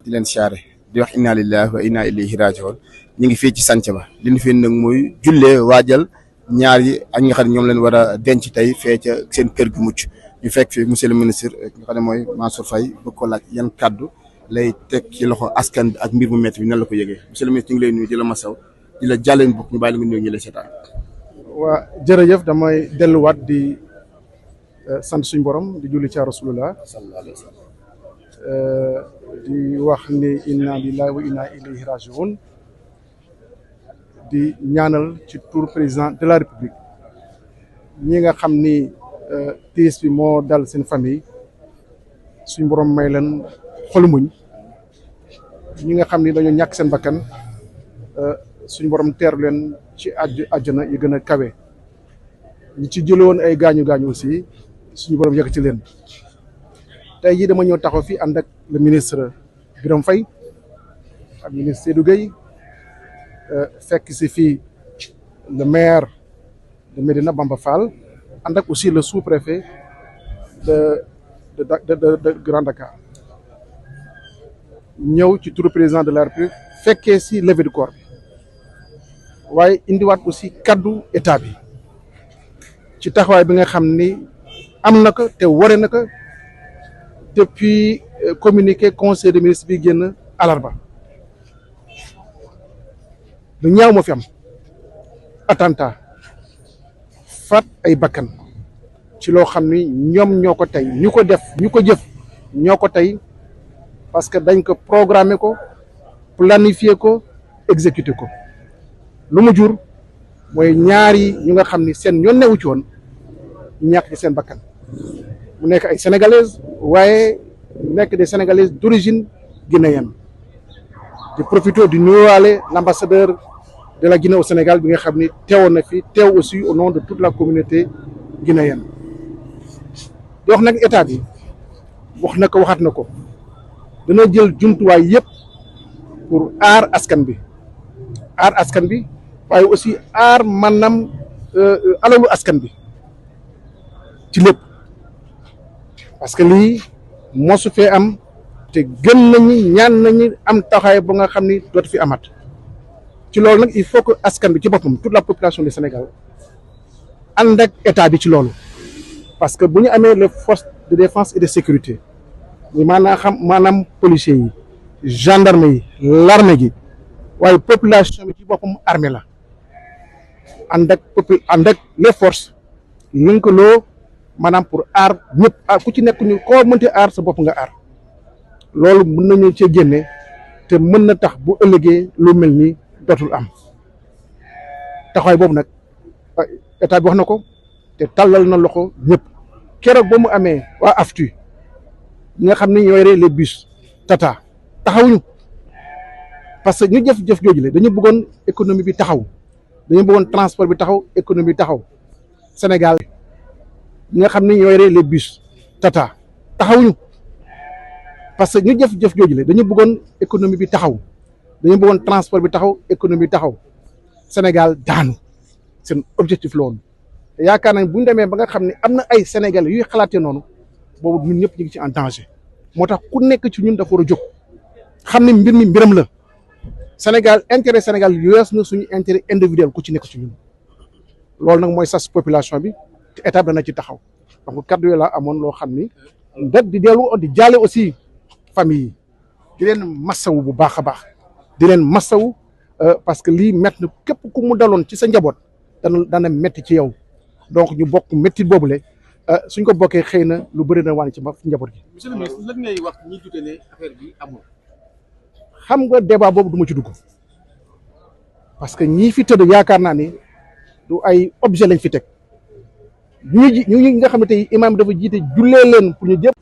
di leen siyaare di wax inna lillahi wa inna ilayhi raji'un ñu ngi fii ci sànc ba li ñu fi nag mooy jullee waajal ñaar yi ak ñi nga xam ne ñoom leen war a denc tey fee ca seen kër gi mucc ñu fekk fi monsieur le ministre nga xam ne mooy Mansour Faye bëgg ko laaj yan kaddu lay teg ci loxo askan bi ak mbir mu métti bi nan la ko yëgee monsieur le ministre ñu ngi lay nuyu di la masaw di la jàlleen bokk ñu bàyyi la nga nuyu ñu lay seetaan. waa jërëjëf damay delluwaat di sant suñu borom di julli ci rasulullah sallallahu alayhi wa sallam di wax ni inna lillahi wa inna ilayhi raji'un di ñaanal ci tour président de la république ñi nga xam ni tiis bi moo dal seen famille suñu borom may leen xolu muñ ñi nga xam ni dañoo ñàkk seen bakkan suñu borom teeru leen ci àjjana yi gën a kawe ñi ci jële woon ay gaañu aussi suñu borom yëkkati leen tey jii dama ñëw taxaw fii ànd ak le ministre Birame Faye ak ministre Seydou Gueye fekk si fii le maire de Médina Bamba Fall ànd ak aussi le sous-préfet de Grand Dakar ñëw ci turu président de la République fekkee si levée du corps bi waaye indiwaat aussi kaddu état bi ci taxawaay bi nga xam ni am na ko te ware na ko depuis communiqué conseil des ministres bi génn alarba lu ñaaw moo fi am attentat faat ay bakkan ci loo xam ni ñoom ñoo ko tey ñu ko def ñu ko jëf ñoo ko tey parce que dañ ko programmer ko planifier ko exécuter ko lu mu jur mooy ñaari ñu nga xam ni seen yoon newu ci woon ñàkk ci seen bakkan mu nekk ay sénégalaises waaye nekk des sénégalaises d'origine guinéenne di profiter di nuyuwaale l'ambassadeur de la Guinée au Sénégal bi nga xam ni teewoon na fi teew aussi au nom de toute la communauté guinéenne di wax nag état bi wax na ko waxaat na ko dana jël jumtuwaay yëpp pour aar askan bi waaye aussi aar maanaam alalu askan bi ci lépp parce que lii mosu fee am te gën nañu ñaan nañu am taxawaay ba nga xam ni dootu fi amat ci loolu nag il faut que askan bi ci boppam toute la population du Sénégal ànd ak état bi ci loolu parce que bu ñu amee les forces de défense et de sécurité ñu maanaam policiers yi gendarme yi l'armée gi waaye population bi ci boppam armée la ànd ak les forces lëkkaloo maanaam pour aar ñëpp ku ci nekk ñu koo mënti aar sa bopp nga aar loolu mën nañu cee génne te mën na tax bu ëllëgee lu mel ni dootul am taxawaay boobu nag état bi wax na ko te tàllal na loxo ñëpp keroog ba mu amee waa AFTU ñi nga xam ne ñoo yore les bus Tata taxawuñu parce que ñu jëf jooju la dañu bëggoon économie bi taxaw dañu bëggoon transport bi taxaw économie bi taxaw Sénégal ñi nga xam ne ñoo yore les bus Tata taxawuñu parce que ñu jëf jooju la dañu bëggoon économie bi taxaw dañu bëggoon transport bi taxaw économie bi taxaw Sénégal daanu seen objectif la woon te yaakaar nañ bu ñu demee ba nga xam ne am na ay Sénégalais yuy xalaatee noonu boobu ñun ñëpp ñu ngi ci en danger moo tax ku nekk ci ñun dafa war a jóg xam ne mbir mi mbiram la Sénégal intérêt Sénégal yees na suñu intérêt individuel ku ci nekk ci ñun loolu nag mooy sas population bi te état dana ci taxaw donc kaddu yi la amoon loo xam ni ndet di dellu di jaale aussi famille yi di leen massawu bu baax a baax di leen massawu parce que lii métti na képp ku mu daloon ci sa njaboot dana métti ci yow donc ñu bokk métti boobule suñ ko bokkee xëy na lu bëri na wàññi ci njaboot gi. monsieur le ministre lan ngay wax ñi dute ne affaire bi amul. xam nga débat boobu du ma ci dugg parce que ñii fi tëdd yaakaar naa ni du ay objet lañ fi teg ñu nga xam ne tey imaam dafa jiite jullee leen pour ñu jëpp